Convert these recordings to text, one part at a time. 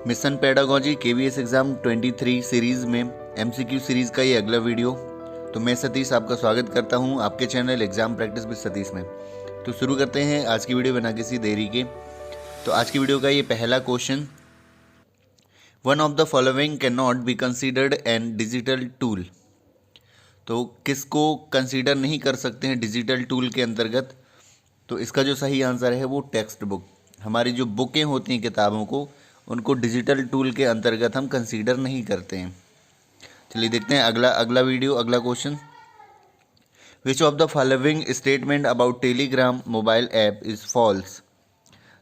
Mission pedagogy KVS exam 23 series में MCQ series का ये अगला वीडियो। तो मैं सतीश आपका स्वागत करता हूँ आपके channel exam practice with Satish में। तो शुरू करते हैं आज की वीडियो बिना किसी देरी के। तो आज की वीडियो का ये पहला question, one of the following can not be considered an digital tool. तो किसको कंसीडर नहीं कर सकते हैं डिजिटल टूल के अंतर्गत? तो इसका जो सही आंसर है वो टेक्स्ट बुक। हमारी जो बुकें होती हैं किताबों को, उनको डिजिटल टूल के अंतर्गत हम कंसीडर नहीं करते हैं। चलिए देखते हैं अगला question. Which of the following statement about Telegram mobile app is false.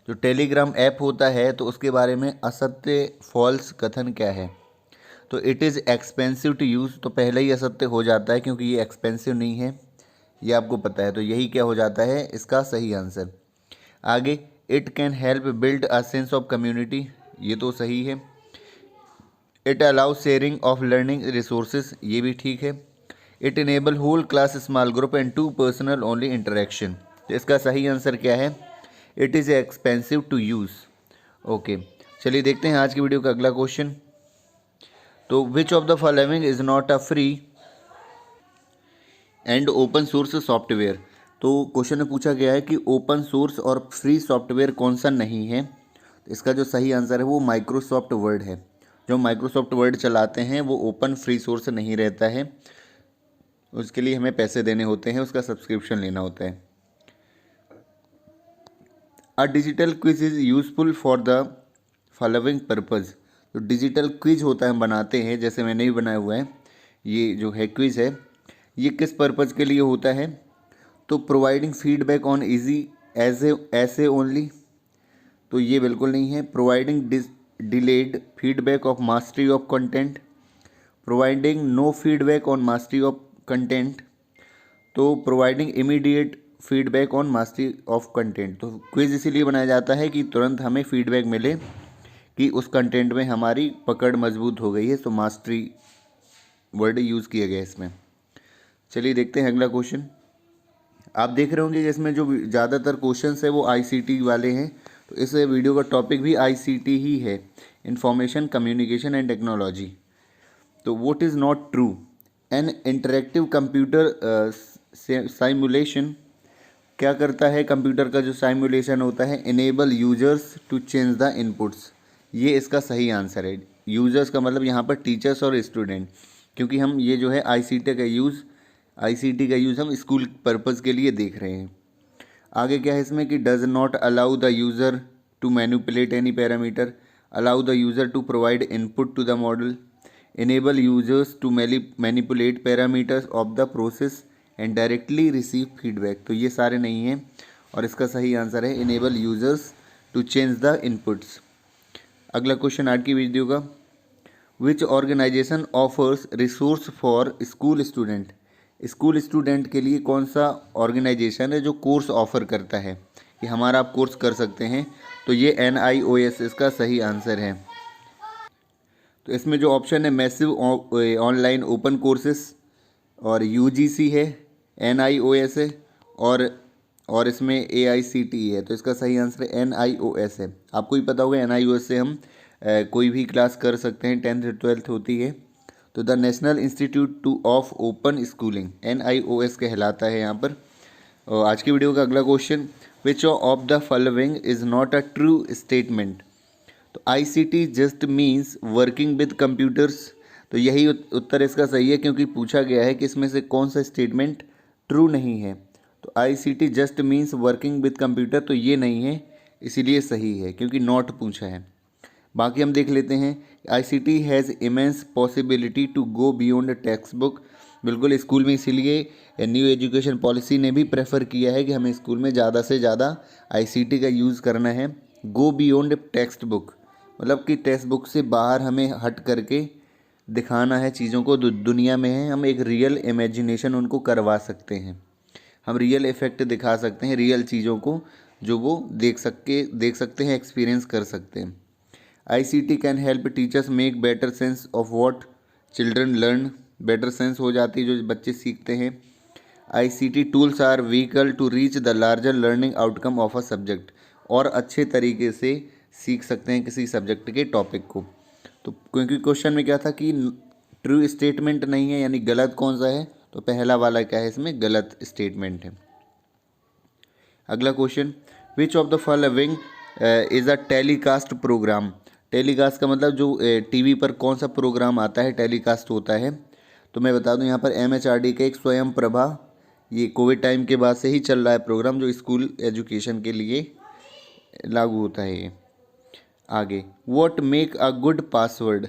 जो टेलीग्राम ऐप होता है तो उसके बारे में असत्य फॉल्स कथन क्या है? तो it is expensive to use. तो पहले ही असत्य हो जाता है क्योंकि ये एक्सपेंसिव नहीं है, ये आपको पता है। तो यही क्या हो जाता है इसका सही आंसर। आगे, it can help build a sense of community, ये तो सही है। It allow sharing of learning resources, ये भी ठीक है। It enable whole class small group and to personal only interaction. तो इसका सही आंसर क्या है? It is expensive to use. Okay, चलिए देखते हैं आज की वीडियो का अगला क्वेश्चन। तो विच of the following is not a free and open source software. तो क्वेश्चन में पूछा गया है कि ओपन सोर्स और फ्री सॉफ्टवेयर कौन सा नहीं है। तो इसका जो सही आंसर है वो माइक्रोसॉफ्ट वर्ड है। जो माइक्रोसॉफ्ट वर्ड चलाते हैं वो ओपन फ्री सोर्स नहीं रहता है, उसके लिए हमें पैसे देने होते हैं, उसका सब्सक्रिप्शन लेना होता है। A digital quiz is useful for the following purpose. तो डिजिटल क्विज होता है, हम बनाते हैं, जैसे मैंने भी बनाया हुआ है। ये जो है क्विज है, ये किस पर्पज़ के लिए होता है? तो providing feedback on easy essays only, तो ये बिल्कुल नहीं है। Providing delayed feedback of mastery of content, providing no feedback on mastery of content, तो providing immediate feedback on mastery of content. तो क्विज इसीलिए बनाया जाता है कि तुरंत हमें फीडबैक मिले कि उस कंटेंट में हमारी पकड़ मजबूत हो गई है। तो मास्टरी वर्ड यूज़ किया गया है इसमें। चलिए देखते हैं अगला क्वेश्चन। आप देख रहे होंगे कि इसमें जो ज़्यादातर क्वेश्चंस है वो आईसीटी वाले हैं। तो इस वीडियो का टॉपिक भी आईसीटी ही है, इंफॉर्मेशन कम्युनिकेशन एंड टेक्नोलॉजी। तो what is not true? An interactive computer simulation क्या करता है? कंप्यूटर का जो साइमुलेशन होता है, enable users to change the inputs, ये इसका सही आंसर है। यूजर्स का मतलब यहाँ पर टीचर्स और स्टूडेंट, क्योंकि हम ये जो है आईसीटी का यूज़ हम स्कूल पर्पज़ के लिए देख रहे हैं। आगे क्या है इसमें कि does not allow the user to manipulate any parameter, allow the user to provide input to the model, enable users to manipulate parameters of the process and directly receive feedback. तो ये सारे नहीं हैं और इसका सही आंसर है enable users to change the inputs. अगला क्वेश्चन आज की वीडियो का, which organization offers resource for school student. School student के लिए कौन सा ऑर्गेनाइजेशन है जो कोर्स ऑफ़र करता है कि हमारा आप कोर्स कर सकते हैं? तो ये NIOS इसका सही आंसर है। तो इसमें जो ऑप्शन है मैसिव ऑनलाइन ओपन कोर्सेस और UGC है, NIOS है और इसमें AICTE है। तो इसका सही आंसर NIOS है। आपको ही पता होगा NIOS से हम कोई भी क्लास कर सकते हैं, 10th 12th होती है। तो the national institute of open schooling NIOS कहलाता है यहाँ पर। और आज की वीडियो का अगला question, which of the following is not a true statement. तो ICT just means working with computers. तो यही उत्तर इसका सही है, क्योंकि पूछा गया है कि इसमें से कौन सा स्टेटमेंट ट्रू नहीं है। तो ICT just means working with computer, तो ये नहीं है, इसीलिए सही है, क्योंकि नॉट पूछा है। बाकी हम देख लेते हैं, ICT has immense possibility to go beyond text book. बिल्कुल, स्कूल में इसीलिए न्यू एजुकेशन पॉलिसी ने भी प्रेफर किया है कि हमें स्कूल में ज़्यादा से ज़्यादा ICT का यूज़ करना है। गो बियॉन्ड टेक्स्ट बुक मतलब कि टेक्स्ट बुक से बाहर हमें हट करके दिखाना है चीज़ों को, दुनिया में है, हम एक रियल इमेजिनेशन उनको करवा सकते हैं, हम रियल इफ़ेक्ट दिखा सकते हैं, रियल चीज़ों को जो वो देख सकते हैं, एक्सपीरियंस कर सकते हैं। ICT can help teachers make better sense of what children learn. Better sense हो जाती है जो बच्चे सीखते हैं। ICT tools are vehicle to reach the larger learning outcome of a subject. और अच्छे तरीके से सीख सकते हैं किसी सब्जेक्ट के टॉपिक को। तो क्योंकि क्वेश्चन में क्या था कि ट्रू स्टेटमेंट नहीं है, यानी गलत कौन सा है, तो पहला वाला क्या है, इसमें गलत स्टेटमेंट है। अगला question, which of the following is a telecast programme. Telecast का मतलब जो टीवी पर कौन सा प्रोग्राम आता है, टेलीकास्ट होता है। तो मैं बता दूं यहाँ पर MHRD का एक स्वयं प्रभा, ये कोविड टाइम के बाद से ही चल रहा है प्रोग्राम, जो स्कूल एजुकेशन के लिए लागू होता है ये। आगे, what make a good password.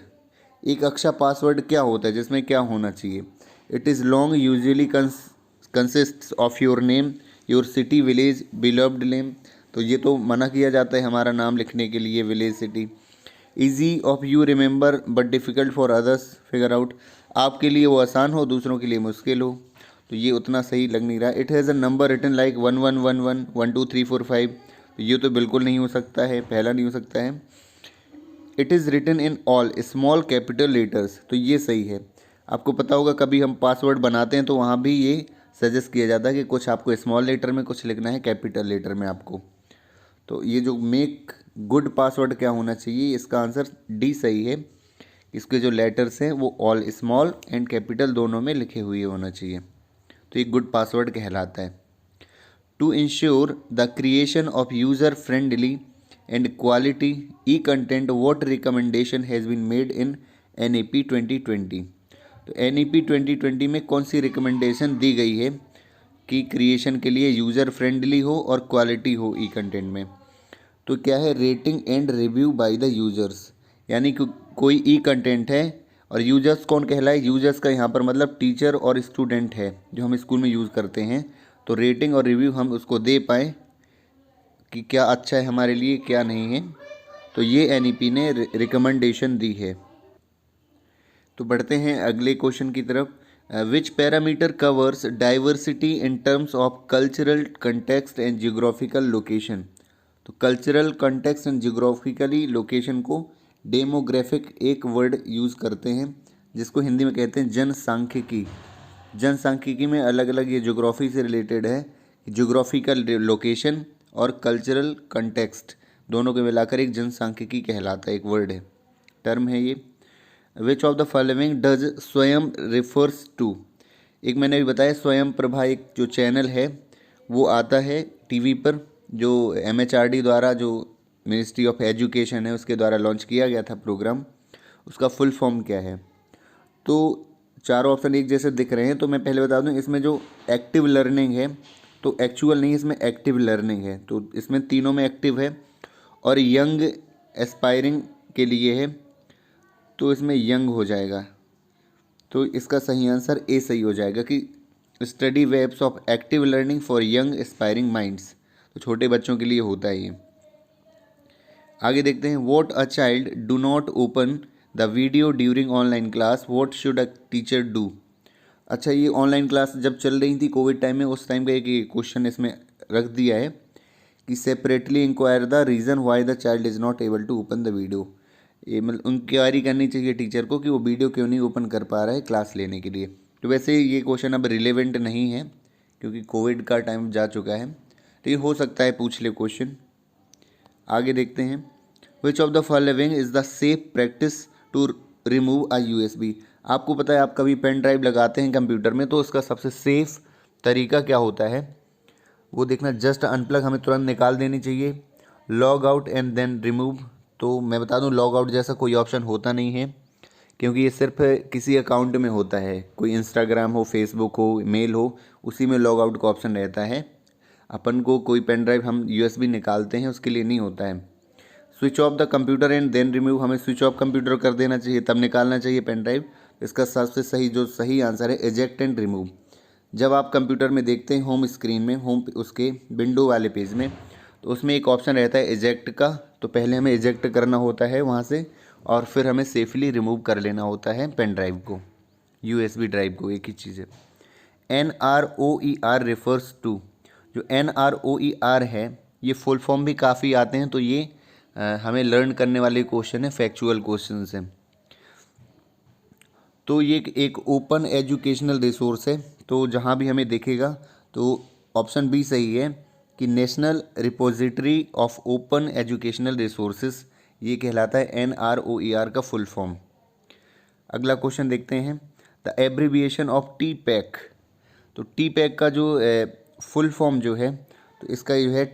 एक अच्छा पासवर्ड क्या होता है, जिसमें क्या होना चाहिए। It is long, usually consists of your name, your city, village, beloved name. तो ये तो मना किया जाता है हमारा नाम लिखने के लिए, village, city. Easy of you remember but difficult for others figure out. आपके लिए वो आसान हो, दूसरों के लिए मुश्किल हो। तो ये उतना सही लग नहीं रहा। It has a number written like 1111 1 2 3 4 5। तो ये तो बिल्कुल नहीं हो सकता है, पहला नहीं हो सकता है। It is written in all small capital letters. तो ये सही है। आपको पता होगा कभी हम पासवर्ड बनाते हैं तो वहाँ भी ये सजेस्ट किया जाता है कि कुछ आपको स्मॉल लेटर में कुछ लिखना है, कैपिटल लेटर में आपको। तो ये जो मेक गुड पासवर्ड क्या होना चाहिए, इसका आंसर डी सही है। इसके जो लेटर्स हैं वो ऑल स्मॉल एंड कैपिटल दोनों में लिखे हुए होना चाहिए, तो ये गुड पासवर्ड कहलाता है। To ensure the creation of user friendly and quality e content, what recommendation has been made in NEP 2020। तो NEP 2020 में कौन सी रिकमेंडेशन दी गई है कि क्रिएशन के लिए यूज़र फ्रेंडली हो और क्वालिटी हो ई कंटेंट में। तो क्या है, rating and review by the users. यानी कि कोई ई कंटेंट है और यूज़र्स कौन कहलाए, यूज़र्स का यहाँ पर मतलब टीचर और स्टूडेंट है जो हम स्कूल में यूज़ करते हैं। तो रेटिंग और रिव्यू हम उसको दे पाएँ कि क्या अच्छा है हमारे लिए, क्या नहीं है। तो ये NEP ने रिकमेंडेशन दी है। तो बढ़ते हैं अगले क्वेश्चन की तरफ। Which parameter covers diversity in terms of cultural context and geographical location. तो cultural context and geographically location को डेमोग्राफिक एक वर्ड यूज़ करते हैं, जिसको हिंदी में कहते हैं जनसांख्यिकी। जनसांख्यिकी में अलग अलग ये ज्योग्राफी से रिलेटेड है, ज्योग्राफिकल लोकेशन और कल्चरल कंटेक्स्ट दोनों को मिलाकर एक जनसांख्यिकी कहलाता है, एक वर्ड है, टर्म है ये। विच ऑफ द फॉलोइंग डज स्वयं रिफर्स टू। एक मैंने अभी बताया स्वयं प्रभा एक जो चैनल है वो आता है टीवी पर, जो MHRD द्वारा, जो मिनिस्ट्री ऑफ एजुकेशन है उसके द्वारा लॉन्च किया गया था प्रोग्राम। उसका फुल फॉर्म क्या है। तो चारों ऑप्शन एक जैसे दिख रहे हैं, तो मैं पहले बता दूं इसमें जो एक्टिव लर्निंग है, तो एक्चुअल नहीं, इसमें एक्टिव लर्निंग है। तो इसमें तीनों में एक्टिव है। और यंग एस्पायरिंग के लिए है, तो इसमें यंग हो जाएगा। तो इसका सही आंसर ए सही हो जाएगा कि study webs of active learning for young aspiring minds. तो छोटे बच्चों के लिए होता है ये। आगे देखते हैं, what a child do not open the video during online class, what should a teacher do. अच्छा, ये ऑनलाइन क्लास जब चल रही थी कोविड टाइम में, उस टाइम का एक क्वेश्चन इसमें रख दिया है कि separately inquire the reason why the child is not able to open the video. ये मतलब इंक्वायरी करनी चाहिए टीचर को कि वो वीडियो क्यों नहीं ओपन कर पा रहा है क्लास लेने के लिए। तो वैसे ये क्वेश्चन अब रिलेवेंट नहीं है क्योंकि कोविड का टाइम जा चुका है, लेकिन हो सकता है पूछ ले क्वेश्चन। आगे देखते हैं, which of the following is the safe practice to remove a USB। आपको पता है आप कभी पेन ड्राइव लगाते हैं कंप्यूटर में, तो उसका सबसे सेफ तरीका क्या होता है वो देखना। जस्ट अनप्लग, हमें तुरंत निकाल देनी चाहिए। Log out and then remove. तो मैं बता दूं लॉग आउट जैसा कोई ऑप्शन होता नहीं है, क्योंकि ये सिर्फ किसी अकाउंट में होता है, कोई इंस्टाग्राम हो, फेसबुक हो, मेल हो, उसी में लॉग आउट का ऑप्शन रहता है। अपन को कोई पेन ड्राइव हम USB निकालते हैं उसके लिए नहीं होता है। Switch off the computer and then remove, हमें स्विच ऑफ कंप्यूटर कर देना चाहिए तब निकालना चाहिए पेन ड्राइव। इसका सबसे सही जो सही आंसर है एजेक्ट एंड रिमूव। जब आप कंप्यूटर में देखते हैं होम स्क्रीन में, होम उसके विंडो वाले पेज में, तो उसमें एक ऑप्शन रहता है एजेक्ट का। तो पहले हमें एजेक्ट करना होता है वहाँ से और फिर हमें सेफली रिमूव कर लेना होता है पेन ड्राइव को, USB ड्राइव को, एक ही चीज़ है। NROER refers to. जो NROER है ये फुल फॉर्म भी काफ़ी आते हैं, तो ये हमें लर्न करने वाले क्वेश्चन है, फैक्चुअल क्वेश्चन हैं। तो ये एक ओपन एजुकेशनल रिसोर्स है, तो जहाँ भी हमें देखेगा तो ऑप्शन बी सही है कि national repository of open educational resources, ये कहलाता है NROER का फुल फॉर्म। अगला क्वेश्चन देखते हैं, द एब्रीविएशन ऑफ TPAC। तो TPAC का जो फुल फॉर्म जो है, तो इसका जो है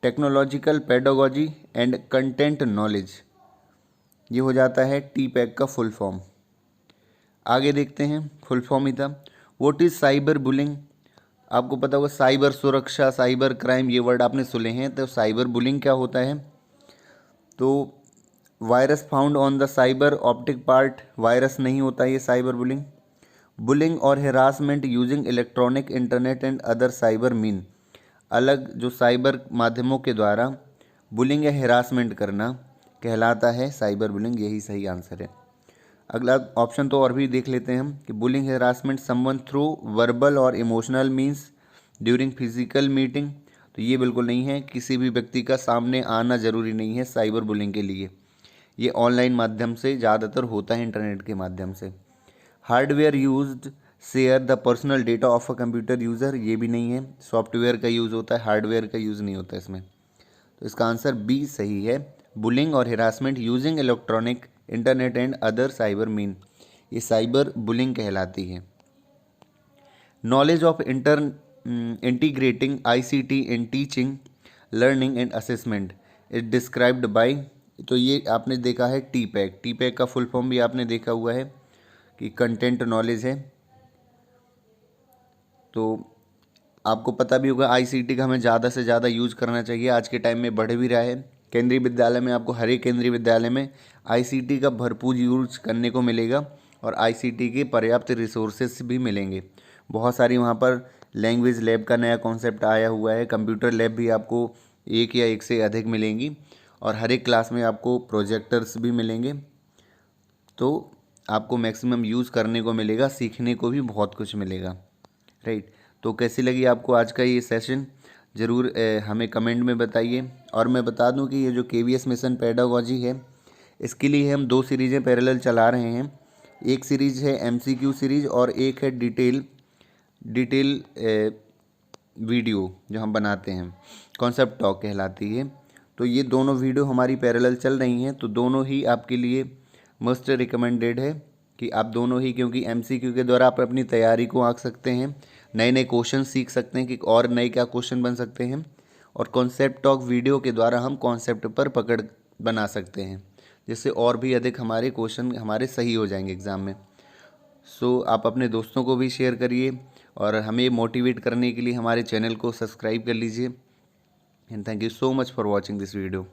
technological pedagogy and content knowledge, ये हो जाता है TPAC का फुल फॉर्म। आगे देखते हैं, फुल फॉर्म ही था। What is cyber bullying. आपको पता होगा साइबर सुरक्षा, साइबर क्राइम, ये वर्ड आपने सुने हैं। तो साइबर बुलिंग क्या होता है, तो virus found on the cyber optic part, virus नहीं होता ये साइबर बुलिंग। बुलिंग और harassment using electronic internet and other cyber mean, अलग जो साइबर माध्यमों के द्वारा बुलिंग या हेरासमेंट करना कहलाता है साइबर बुलिंग, यही सही आंसर है। अगला ऑप्शन तो और भी देख लेते हैं हम कि bullying harassment someone through verbal और emotional means during physical meeting, तो ये बिल्कुल नहीं है, किसी भी व्यक्ति का सामने आना ज़रूरी नहीं है साइबर बुलिंग के लिए, ये ऑनलाइन माध्यम से ज़्यादातर होता है, इंटरनेट के माध्यम से। Hardware used share the personal data of a computer user, ये भी नहीं है, सॉफ्टवेयर का यूज़ होता है, हार्डवेयर का यूज़ नहीं होता इसमें। तो इसका आंसर बी सही है, बुलिंग और harassment using electronic internet and other cyber mean, ये साइबर बुलिंग कहलाती है। Knowledge of integrating ICT in teaching learning and assessment is described bye, तो ये आपने देखा है TPAC का फुल फॉर्म भी आपने देखा हुआ है कि कंटेंट नॉलेज है। तो आपको पता भी होगा ICT का हमें ज़्यादा से ज़्यादा यूज़ करना चाहिए, आज के टाइम में बढ़ भी रहा है। केंद्रीय विद्यालय में आपको हर एक केंद्रीय विद्यालय में ICT का भरपूर यूज करने को मिलेगा और ICT के पर्याप्त रिसोर्सेस भी मिलेंगे। बहुत सारी वहाँ पर लैंग्वेज लैब का नया कॉन्सेप्ट आया हुआ है, कंप्यूटर लैब भी आपको एक या एक से अधिक मिलेंगी और हर एक क्लास में आपको प्रोजेक्टर्स भी मिलेंगे, तो आपको मैक्सिमम यूज़ करने को मिलेगा, सीखने को भी बहुत कुछ मिलेगा, राइट। तो कैसी लगी आपको आज का ये सेशन, ज़रूर हमें कमेंट में बताइए। और मैं बता दूं कि ये जो KVS मिशन पेडागोजी है, इसके लिए हम 2 सीरीज़ें पैरेलल चला रहे हैं। एक सीरीज़ है MCQ सीरीज़ और एक है डिटेल वीडियो जो हम बनाते हैं, कॉन्सेप्ट टॉक कहलाती है। तो ये दोनों वीडियो हमारी पैरेलल चल रही हैं, तो दोनों ही आपके लिए मस्ट रिकमेंडेड है कि आप दोनों ही, क्योंकि MCQ के द्वारा आप अपनी तैयारी को आंक सकते हैं, नए नए क्वेश्चन सीख सकते हैं कि और नए क्या क्वेश्चन बन सकते हैं, और कॉन्सेप्ट टॉक वीडियो के द्वारा हम कॉन्सेप्ट पर पकड़ बना सकते हैं, जिससे और भी अधिक हमारे क्वेश्चन हमारे सही हो जाएंगे एग्ज़ाम में। सो आप अपने दोस्तों को भी शेयर करिए और हमें मोटिवेट करने के लिए हमारे चैनल को सब्सक्राइब कर लीजिए। And thank you so much for watching this video.